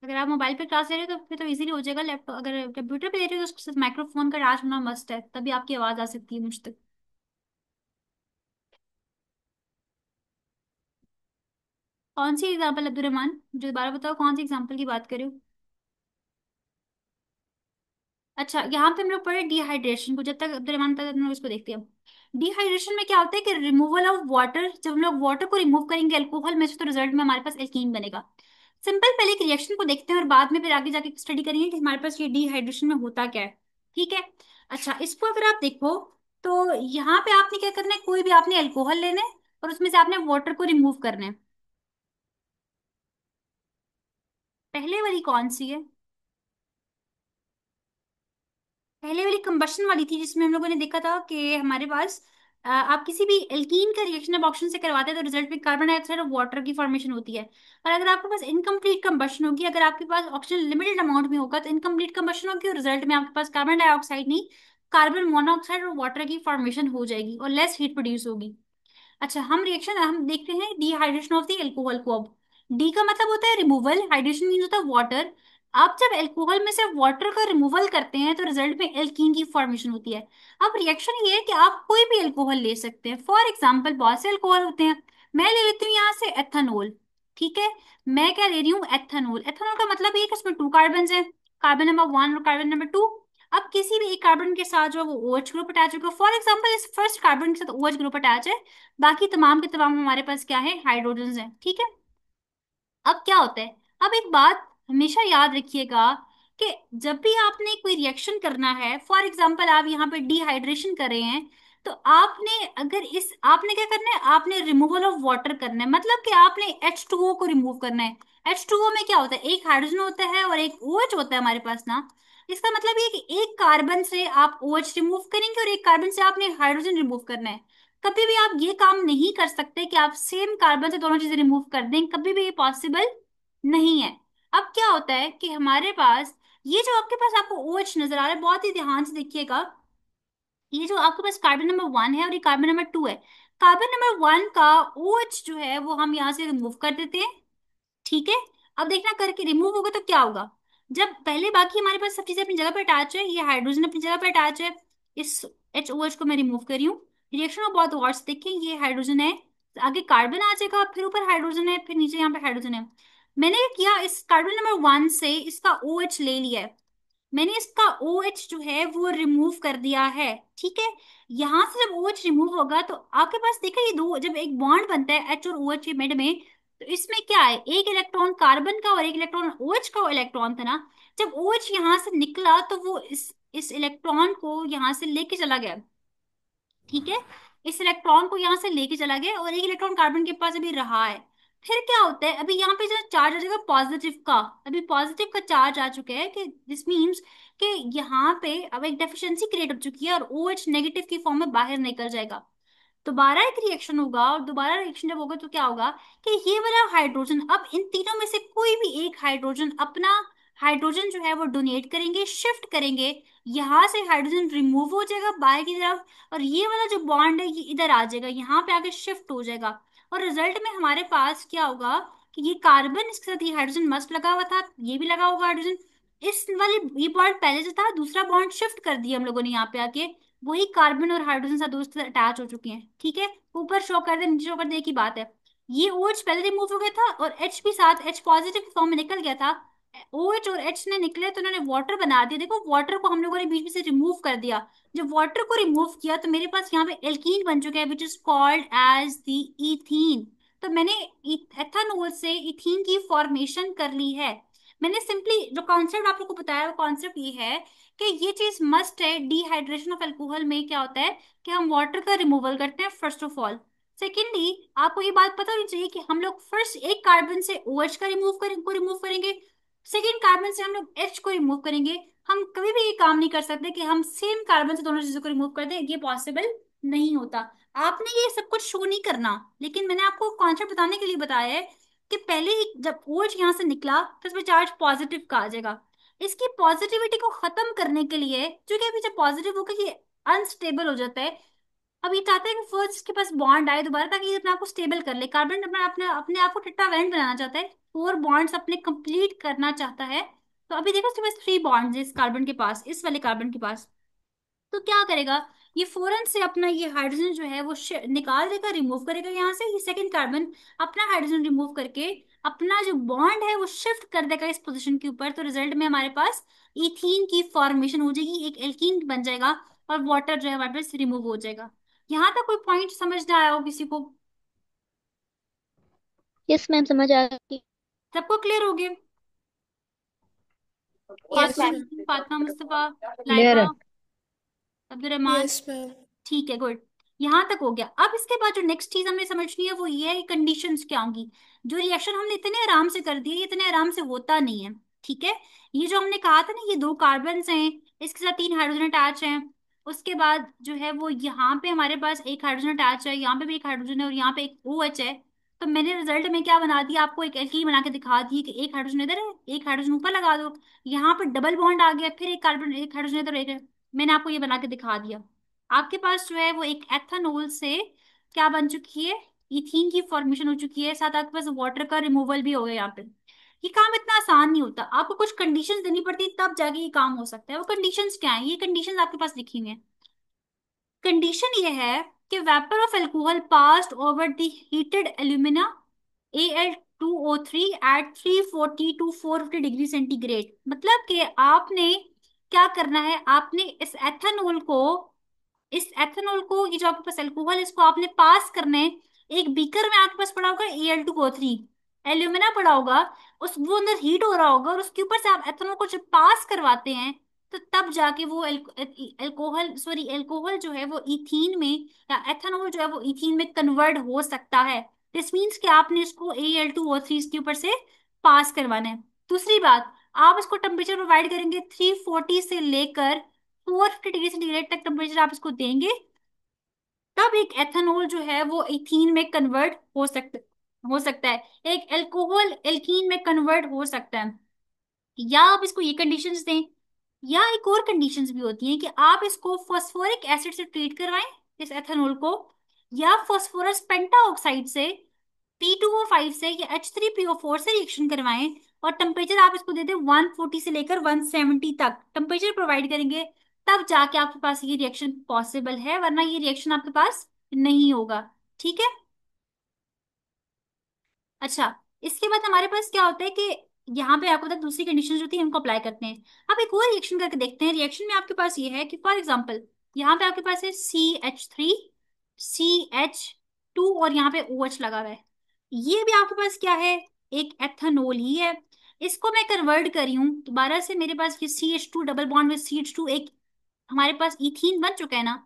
अगर आप मोबाइल पे क्लास ले रहे हो तो फिर तो इजीली हो जाएगा। लैपटॉप अगर कंप्यूटर पे ले रहे हो तो सिर्फ माइक्रोफोन का अटैच होना मस्ट है, तभी आपकी आवाज आ सकती है मुझ तक। कौन सी एग्जाम्पल अब्दुल रहमान, मुझे दोबारा बताओ कौन सी एग्जाम्पल की बात कर रहे हो? अच्छा, यहाँ पे हम लोग पढ़े डिहाइड्रेशन को। जब तक अब्दुल रहमान तक हम लोग इसको देखते हैं। डिहाइड्रेशन में क्या होता है कि रिमूवल ऑफ वाटर। जब हम लोग वाटर को रिमूव करेंगे अल्कोहल में से, तो रिजल्ट में हमारे पास एल्कीन बनेगा। सिंपल, पहले एक रिएक्शन को देखते हैं और बाद में फिर आगे जाके स्टडी करेंगे कि हमारे पास ये डिहाइड्रेशन में होता क्या है। ठीक है। अच्छा, इसको अगर आप देखो तो यहाँ पे आपने क्या करना है, कोई भी आपने अल्कोहल लेना है और उसमें से आपने वाटर को रिमूव करना है। पहले वाली कौन सी है? पहले वाली कंबशन वाली थी, जिसमें हम लोगों ने देखा था कि हमारे पास आप किसी भी एल्कीन का रिएक्शन आप ऑक्सीजन से करवाते हैं तो रिजल्ट में कार्बन डाइऑक्साइड और वाटर की फॉर्मेशन होती है। और अगर आपके पास इनकम्प्लीट कंबशन होगी, अगर आपके पास ऑक्सीजन लिमिटेड अमाउंट में होगा, तो इनकम्प्लीट कंबशन होगी और रिजल्ट में आपके पास कार्बन डाइऑक्साइड नहीं, कार्बन मोनोऑक्साइड और वाटर की फॉर्मेशन हो जाएगी और लेस हीट प्रोड्यूस होगी। अच्छा, हम देखते हैं डिहाइड्रेशन ऑफ द एल्कोहल को। अब डी का मतलब होता है रिमूवल, हाइड्रेशन मीन होता है वाटर। आप जब एल्कोहल में से वाटर का रिमूवल करते हैं तो रिजल्ट में एल्कीन की फॉर्मेशन होती है। अब रिएक्शन ये है कि आप कोई भी एल्कोहल ले सकते हैं। फॉर एग्जाम्पल, बहुत से एल्कोहल होते हैं। मैं ले लेती हूँ यहाँ से एथेनॉल। ठीक है, मैं क्या ले रही हूँ? एथेनॉल। एथेनॉल का मतलब ये है कि उसमें टू कार्बन है, कार्बन नंबर वन और कार्बन नंबर टू। अब किसी भी एक कार्बन के साथ जो है वो OH ग्रुप अटैच होगा। फॉर एग्जाम्पल, इस फर्स्ट कार्बन के साथ OH ग्रुप अटैच है, बाकी तमाम के तमाम हमारे पास क्या है? हाइड्रोजन है। ठीक है। अब क्या होता है? अब एक बात हमेशा याद रखिएगा कि जब भी आपने कोई रिएक्शन करना है, फॉर एग्जांपल आप यहाँ पे डिहाइड्रेशन कर रहे हैं, तो आपने अगर इस आपने क्या करना है? आपने रिमूवल ऑफ वाटर करना है, मतलब कि आपने H2O को रिमूव करना है। H2O में क्या होता है? एक हाइड्रोजन होता है और एक OH होता है हमारे पास ना। इसका मतलब ये कि एक कार्बन से आप OH रिमूव करेंगे और एक कार्बन से आपने हाइड्रोजन रिमूव करना है। कभी भी आप ये काम नहीं कर सकते कि आप सेम कार्बन से दोनों चीजें रिमूव कर दें, कभी भी ये पॉसिबल नहीं है। अब क्या होता है कि हमारे पास ये जो आपके पास आपको OH नजर आ रहा है, बहुत ही ध्यान से देखिएगा। ये जो आपके पास कार्बन नंबर वन है और ये कार्बन नंबर टू है, कार्बन नंबर वन का OH जो है वो हम यहाँ से रिमूव कर देते हैं। ठीक है। अब देखना करके रिमूव होगा तो क्या होगा। जब पहले बाकी हमारे पास सब चीजें अपनी जगह पे अटैच है, ये हाइड्रोजन अपनी जगह पे अटैच है, इस एच ओ एच को मैं रिमूव कर रही हूँ। रिएक्शन में बहुत गौर से देखें, ये हाइड्रोजन है, आगे कार्बन आ जाएगा, फिर ऊपर हाइड्रोजन है, फिर नीचे यहाँ पे हाइड्रोजन है। मैंने क्या किया, इस कार्बन नंबर 1 से इसका ओ एच ले लिया है, मैंने इसका ओ एच जो है वो रिमूव कर दिया है। ठीक है। यहां से जब ओ एच रिमूव होगा तो आपके पास देखा, ये दो जब एक बॉन्ड बनता है एच और ओ एच के मिड में, तो इसमें क्या है, एक इलेक्ट्रॉन कार्बन का और एक इलेक्ट्रॉन ओ एच का इलेक्ट्रॉन था ना। जब ओ एच यहां से निकला तो वो इस इलेक्ट्रॉन को यहां से लेके चला गया। ठीक है। इस इलेक्ट्रॉन को यहां से लेके चला गया और एक इलेक्ट्रॉन कार्बन के पास अभी रहा है। फिर क्या होता है, अभी यहाँ पे जो चार्ज आ जाएगा पॉजिटिव का, अभी पॉजिटिव का चार्ज आ चुका है, कि दिस मीन्स कि यहाँ पे अब एक डेफिशिएंसी क्रिएट हो चुकी है और ओ एच नेगेटिव की फॉर्म में बाहर निकल जाएगा। दोबारा एक रिएक्शन होगा, और दोबारा रिएक्शन जब होगा तो क्या होगा कि ये वाला हाइड्रोजन, अब इन तीनों में से कोई भी एक हाइड्रोजन अपना हाइड्रोजन जो है वो डोनेट करेंगे, शिफ्ट करेंगे, यहाँ से हाइड्रोजन रिमूव हो जाएगा बाहर की तरफ, और ये वाला जो बॉन्ड है ये इधर आ जाएगा, यहाँ पे आके शिफ्ट हो जाएगा। और रिजल्ट में हमारे पास क्या होगा कि ये कार्बन, इसके साथ ये हाइड्रोजन मस्त लगा हुआ था, ये भी लगा होगा हाइड्रोजन, इस वाले ये बॉन्ड पहले जो था दूसरा बॉन्ड शिफ्ट कर दिया हम लोगों ने यहाँ पे आके, वही कार्बन और हाइड्रोजन साथ दोस्त अटैच हो चुके हैं। ठीक है। ऊपर शो कर दे नीचे शो कर दे, एक ही बात है। ये ओ एच पहले रिमूव हो गया था और एच भी साथ, एच पॉजिटिव फॉर्म में निकल गया था। ओ एच और एच ने निकले तो उन्होंने वाटर बना दिया, देखो वाटर को हम लोगों ने बीच में से रिमूव कर दिया। जब वाटर को रिमूव किया तो मेरे पास यहाँ पे एल्कीन बन चुका है, which is called as the ethene. तो मैंने एथानोल से इथीन की फॉर्मेशन कर ली है। मैंने सिंपली जो कॉन्सेप्ट आप लोगों को बताया वो कॉन्सेप्ट ये है कि ये चीज मस्ट है, डिहाइड्रेशन ऑफ अल्कोहल में क्या होता है कि हम वाटर का रिमूवल करते हैं फर्स्ट ऑफ ऑल। सेकेंडली, आपको ये बात पता होनी चाहिए कि हम लोग फर्स्ट एक कार्बन से ओ एच का रिमूव करेंगे, सेकेंड कार्बन से हम लोग एच को रिमूव करेंगे। हम कभी भी ये काम नहीं कर सकते कि हम सेम कार्बन से दोनों चीजों को रिमूव कर दें, ये पॉसिबल नहीं होता। आपने ये सब कुछ शो नहीं करना, लेकिन मैंने आपको कॉन्सेप्ट बताने के लिए बताया है कि पहले ही जब ओ एच यहाँ से निकला तो इसमें चार्ज पॉजिटिव का आ जाएगा। इसकी पॉजिटिविटी को खत्म करने के लिए, क्योंकि अभी जब पॉजिटिव होकर ये अनस्टेबल हो जाता है, अब ये चाहता है कि फर्स्ट इसके पास बॉन्ड आए दोबारा, ताकि ये अपने आप को स्टेबल कर ले। कार्बन अपने अपने अपने आप को टेट्रावैलेंट बनाना चाहता है, 4 बॉन्ड्स अपने कंप्लीट करना चाहता है। तो अभी देखो इसके पास 3 बॉन्ड्स है इस कार्बन के पास, इस वाले कार्बन के पास। तो क्या करेगा, ये फौरन से अपना ये हाइड्रोजन जो है वो निकाल देगा, रिमूव करेगा यहाँ से, ये सेकंड कार्बन अपना हाइड्रोजन रिमूव करके अपना जो बॉन्ड है वो शिफ्ट कर देगा इस पोजीशन के ऊपर। तो रिजल्ट में हमारे पास इथीन की फॉर्मेशन हो जाएगी, एक एल्कीन बन जाएगा, और वाटर जो है हमारे पास रिमूव हो जाएगा। यहाँ तक कोई पॉइंट समझ ना आया हो किसी को? यस मैम, समझ आ गई। सबको क्लियर हो गया? Yes Fatima, ma'am. Fatima, Mustafa, clear Laiba, है। अब्दुल रहमान। Yes ma'am. ठीक है, गुड। यहाँ तक हो गया। अब इसके बाद जो नेक्स्ट चीज हमें समझनी है वो ये है कि कंडीशंस क्या होंगी। जो रिएक्शन हमने इतने आराम से कर दिए, ये इतने आराम से होता नहीं है। ठीक है। ये जो हमने कहा था ना, ये 2 कार्बन हैं, इसके साथ 3 हाइड्रोजन अटैच हैं, उसके बाद जो है वो यहाँ पे हमारे पास एक हाइड्रोजन अटैच है, यहाँ पे भी एक हाइड्रोजन है, और यहाँ पे एक ओ एच है। तो मैंने रिजल्ट में क्या बना दिया, आपको एक एल्कीन बना के दिखा दी कि एक हाइड्रोजन इधर है, एक हाइड्रोजन ऊपर लगा दो, यहाँ पे डबल बॉन्ड आ गया, फिर एक कार्बन, एक हाइड्रोजन इधर, एक है। मैंने आपको ये बना के दिखा दिया। आपके पास जो है वो एक एथेनॉल से क्या बन चुकी है, इथीन की फॉर्मेशन हो चुकी है, साथ आपके पास वाटर का रिमूवल भी हो गया यहाँ पे। ये काम इतना आसान नहीं होता, आपको कुछ कंडीशंस देनी पड़ती है तब जाके ये काम हो सकता है। वो कंडीशंस क्या है, ये कंडीशंस आपके पास लिखी हुई है। कंडीशन ये है कि vapour of alcohol passed over the heated alumina Al2O3 at 340 to 450 degree centigrade. मतलब कि आपने क्या करना है, आपने इस एथेनॉल को ये जो आपके पास अल्कोहल है, इसको आपने पास करना है। एक बीकर में आपके पास पड़ा होगा Al2O3, एल्यूमिना पड़ा होगा, उस वो अंदर हीट हो रहा होगा, और उसके ऊपर से आप एथेनॉल को जब पास करवाते हैं तो तब जाके वो अल्कोहल जो है वो इथीन में, या एथेनॉल जो है वो इथीन में कन्वर्ट हो सकता है। दिस मीन्स कि आपने इसको Al2O3 इसके ऊपर से पास करवाना है। दूसरी बात, आप इसको टेम्परेचर प्रोवाइड करेंगे 340 से लेकर 450 डिग्री सेंटीग्रेड तक टेम्परेचर आप इसको देंगे, तब एक एथेनॉल जो है वो इथीन में कन्वर्ट हो सकता है, एक अल्कोहल एल्कीन में कन्वर्ट हो सकता है। या आप इसको ये कंडीशंस दें, या एक और कंडीशंस भी होती हैं कि आप इसको फॉस्फोरिक एसिड से ट्रीट करवाएं इस एथेनॉल को, या फॉस्फोरस पेंटाऑक्साइड से, P2O5 से या H3PO4 से रिएक्शन करवाएं और टेम्परेचर आप इसको दे दें 140 से लेकर 170 तक टेम्परेचर प्रोवाइड करेंगे, तब जाके आपके पास ये रिएक्शन पॉसिबल है, वरना ये रिएक्शन आपके पास नहीं होगा। ठीक है। अच्छा, इसके बाद हमारे पास क्या होता है कि यहाँ पे आपको पता है दूसरी कंडीशन जो थी हमको अप्लाई करते हैं। अब एक और रिएक्शन करके देखते हैं। रिएक्शन में आपके पास ये है कि फॉर एग्जांपल यहाँ पे आपके पास है CH3 CH2 और यहाँ पे OH लगा हुआ है। ये भी आपके पास क्या है, एक एथेनॉल ही है। इसको मैं कन्वर्ट करी हूँ दोबारा से, मेरे पास ये CH2 double bond with CH2 एक हमारे पास इथीन बन चुका है ना।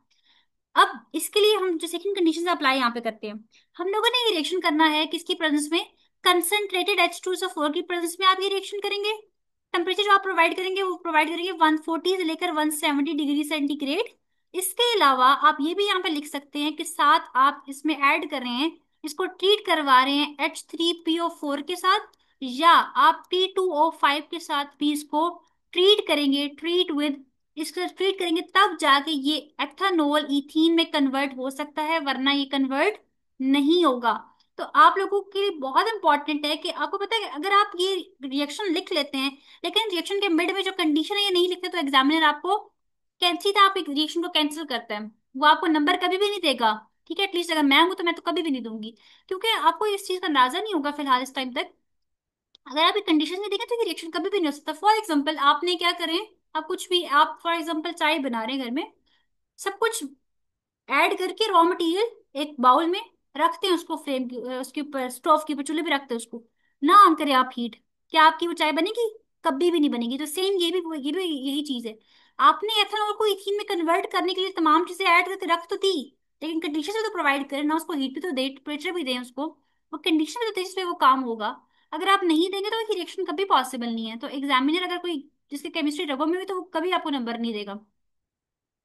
अब इसके लिए हम जो सेकंड कंडीशन अप्लाई यहाँ पे करते हैं, हम लोगों ने ये रिएक्शन करना है किसकी प्रेजेंस में, कंसंट्रेटेड H2SO4 की प्रेजेंस में आप ये रिएक्शन करेंगे। टेम्परेचर जो आप प्रोवाइड करेंगे वो प्रोवाइड करेंगे 140 से लेकर 170 डिग्री सेंटीग्रेड। इसके अलावा आप ये भी यहाँ पे लिख सकते हैं कि साथ आप इसमें ऐड कर रहे हैं, इसको ट्रीट करवा रहे हैं H3PO4 के साथ, या आप P2O5 के साथ भी इसको ट्रीट करेंगे, ट्रीट विद, इसको ट्रीट करेंगे, तब जाके ये एथेनॉल इथीन में कन्वर्ट हो सकता है, वरना ये कन्वर्ट नहीं होगा। तो आप लोगों के लिए बहुत इंपॉर्टेंट है कि आपको पता है कि अगर आप ये रिएक्शन लिख लेते हैं लेकिन रिएक्शन के मिड में जो कंडीशन है ये नहीं लिखते, तो एग्जामिनर आपको कैंसिल, आप एक रिएक्शन को कैंसिल करता है, वो आपको नंबर कभी भी नहीं देगा। ठीक है, एटलीस्ट अगर मैं हूं तो मैं तो कभी भी नहीं दूंगी, क्योंकि आपको इस चीज का अंदाजा नहीं होगा फिलहाल इस टाइम तक। अगर आप कंडीशन में देखें तो ये रिएक्शन कभी भी नहीं हो सकता। फॉर एग्जाम्पल आपने क्या करें, आप कुछ भी, आप फॉर एग्जाम्पल चाय बना रहे हैं घर में, सब कुछ ऐड करके रॉ मटेरियल एक बाउल में रखते हैं, उसको फ्लेम उसके ऊपर, स्टोव के ऊपर, चूल्हे पे रखते हैं उसको, ना ऑन करें आप हीट, क्या आपकी वो चाय बनेगी? कभी भी नहीं बनेगी। तो सेम ये भी यही चीज है। आपने एथेनॉल को इथीन में कन्वर्ट करने के लिए तमाम चीजें ऐड करके रख तो दी, लेकिन कंडीशन तो प्रोवाइड करें ना, उसको हीट भी तो दे, टेम्परेचर भी दें उसको, वो कंडीशन भी तो दे जिसपे वो काम होगा। अगर आप नहीं देंगे तो ये रिएक्शन कभी पॉसिबल नहीं है। तो एग्जामिनर अगर कोई जिसके केमिस्ट्री रगो में हुई तो वो कभी आपको नंबर नहीं देगा।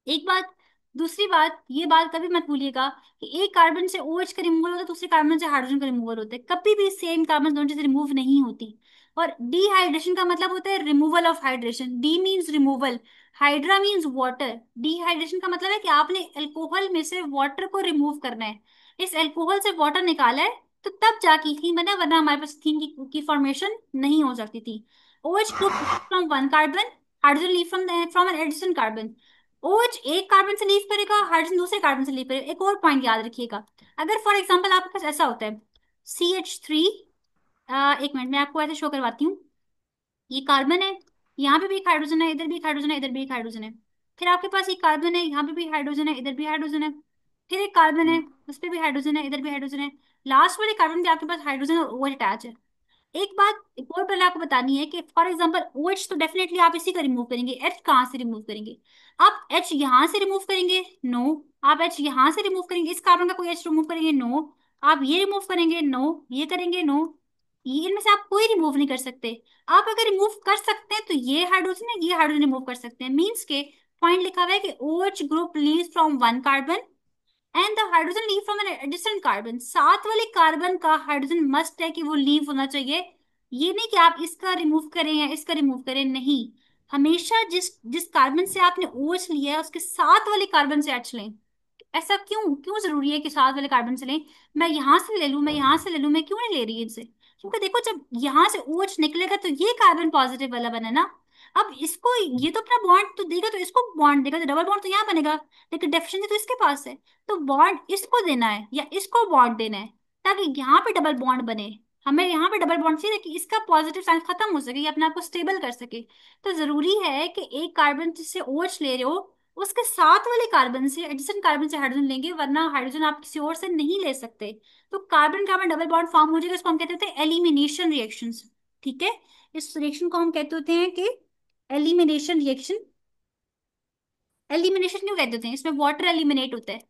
एक बात। दूसरी बात, ये बात कभी मत भूलिएगा कि एक कार्बन से OH का रिमूवल होता है, दूसरे कार्बन से हाइड्रोजन का रिमूवल होता है, कभी भी सेम कार्बन दोनों चीजें रिमूव नहीं होती। और डिहाइड्रेशन का मतलब होता है removal of hydration, D means removal, hydra means water. Dehydration का मतलब है कि आपने अल्कोहल में से वाटर को रिमूव करना है, इस अल्कोहल से वाटर निकाला है, तो तब जाके इथीन बना, वरना हमारे पास इथीन की फॉर्मेशन नहीं हो सकती थी। OH group from one carbon, hydrogen leave from an addition carbon. OH एक कार्बन से लीव करेगा, हाइड्रोजन दूसरे कार्बन से लीव करेगा। एक और पॉइंट याद रखिएगा, अगर फॉर एग्जांपल आपके पास ऐसा होता है CH3, एक मिनट मैं आपको ऐसे शो करवाती हूँ, ये कार्बन है, यहाँ पे भी एक हाइड्रोजन है, इधर भी एक हाइड्रोजन है, इधर भी एक हाइड्रोजन है। फिर आपके पास एक कार्बन है, यहाँ पे भी हाइड्रोजन है, इधर भी हाइड्रोजन है। फिर एक कार्बन है, उस पे भी हाइड्रोजन है, इधर भी हाइड्रोजन है। लास्ट वाले कार्बन पे आपके पास हाइड्रोजन और OH अटैच है। एक बात एक और पहले आपको बतानी है कि फॉर एग्जांपल OH तो डेफिनेटली आप इसी का रिमूव करेंगे, H कहाँ से रिमूव करेंगे? आप H यहाँ से रिमूव करेंगे? नो। आप H यहाँ से रिमूव करेंगे, इस कार्बन का कोई H रिमूव करेंगे? नो। आप ये रिमूव करेंगे? नो। ये करेंगे? नो। ये इनमें से आप कोई रिमूव नहीं कर सकते। आप अगर रिमूव कर सकते हैं तो ये हाइड्रोजन है, ये हाइड्रोजन रिमूव कर सकते हैं, मीन्स के पॉइंट लिखा हुआ है कि OH group leaves from one carbon and the hydrogen leave from an additional carbon. साथ वाले कार्बन का हाइड्रोजन मस्ट है कि वो लीव होना चाहिए। ये नहीं कि आप इसका रिमूव करें या इसका रिमूव करें, नहीं, हमेशा जिस जिस कार्बन से आपने OH लिया है उसके साथ वाले कार्बन से H लें। ऐसा क्यों क्यों जरूरी है कि साथ वाले कार्बन से लें? मैं यहाँ से ले लूं, मैं यहाँ से ले लूं, मैं क्यों नहीं ले रही इनसे? क्योंकि देखो जब यहाँ से OH निकलेगा तो ये कार्बन पॉजिटिव वाला बना ना, अब इसको ये तो अपना बॉन्ड तो देगा, तो इसको बॉन्ड देगा, तो डबल बॉन्ड तो यहाँ बनेगा, लेकिन डेफिशिएंसी तो इसके पास है। तो बॉन्ड इसको देना है या इसको बॉन्ड देना है ताकि यहाँ पे डबल बॉन्ड बने। हमें यहाँ पे डबल बॉन्ड चाहिए कि इसका पॉजिटिव साइन खत्म हो सके, ये अपने आप को स्टेबल कर सके। तो जरूरी है कि एक कार्बन जिससे OH ले रहे हो उसके साथ वाले कार्बन से, एडिशन कार्बन से हाइड्रोजन लेंगे, वरना हाइड्रोजन आप किसी और से नहीं ले सकते। तो carbon carbon double bond form हो जाएगा, इसको हम कहते होते हैं एलिमिनेशन रिएक्शंस। ठीक है, इस रिएक्शन को हम कहते होते हैं कि एलिमिनेशन रिएक्शन। एलिमिनेशन क्यों कहते होते हैं? इसमें वाटर एलिमिनेट होता है,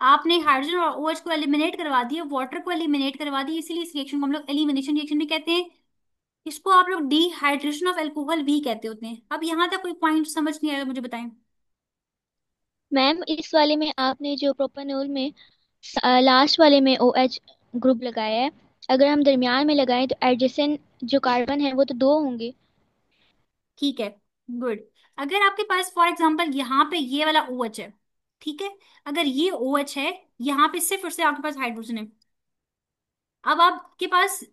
आपने हाइड्रोजन और OH को एलिमिनेट करवा दिया, वाटर को एलिमिनेट करवा दिया, इसीलिए इस रिएक्शन को हम लोग एलिमिनेशन रिएक्शन भी कहते हैं। इसको आप लोग डिहाइड्रेशन ऑफ अल्कोहल भी कहते होते हैं। अब यहाँ तक कोई पॉइंट समझ नहीं आया, मुझे बताएं। मैम इस वाले में आपने जो प्रोपेनॉल में लास्ट वाले में OH ग्रुप लगाया है, अगर हम दरमियान में लगाएं तो एडजेसेंट जो कार्बन है वो तो दो होंगे। ठीक है, गुड। अगर आपके पास फॉर एग्जांपल यहाँ पे ये वाला OH है, ठीक है, अगर ये OH है, यहाँ पे सिर्फ और सिर्फ आपके पास हाइड्रोजन है, अब आपके पास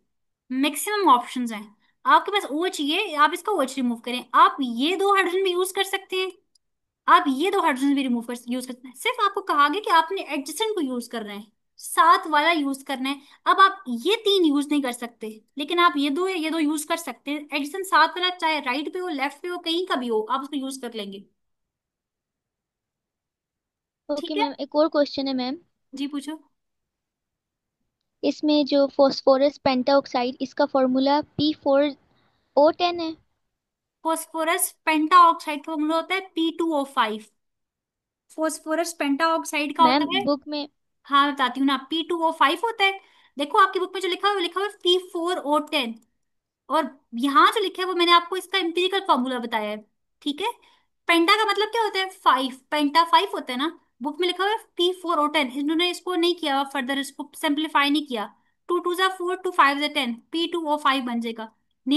मैक्सिमम ऑप्शंस हैं। आपके पास ओ चाहिए, आप इसका OH रिमूव करें, आप ये दो हाइड्रोजन भी यूज कर सकते हैं, आप ये दो हाइड्रोजन भी रिमूव कर यूज करते हैं। सिर्फ आपको कहा गया कि आपने एडजेसेंट को यूज कर रहे हैं, साथ वाला यूज करना है। अब आप ये तीन यूज नहीं कर सकते, लेकिन आप ये दो या ये दो यूज कर सकते हैं। एडजेसेंट साथ वाला चाहे राइट पे हो, लेफ्ट पे हो, कहीं का भी हो, आप उसको यूज कर लेंगे। ओके ठीक है, मैम, एक और क्वेश्चन है मैम। जी पूछो। इसमें जो फॉस्फोरस पेंटाऑक्साइड, इसका फॉर्मूला P4O10 है। फॉस्फोरस पेंटा ऑक्साइड का फॉर्मूला होता है P2O5। फॉस्फोरस पेंटा ऑक्साइड का होता मैम है, बुक में। हाँ बताती हूँ ना, P2O5 होता है। देखो आपकी बुक में जो लिखा है वो लिखा हुआ है P4O10। और यहाँ जो लिखा है वो मैंने आपको इसका एम्पिरिकल फॉर्मूला बताया है। ठीक है, पेंटा का मतलब क्या होता है, 5, पेंटा 5 होता है ना। बुक में लिखा हुआ है P4O10, इन्होंने इसको नहीं किया फर्दर, इसको सिंप्लीफाई नहीं किया। 2 2 जा 4, 2 5 जा 10, P2O5 बन जाएगा।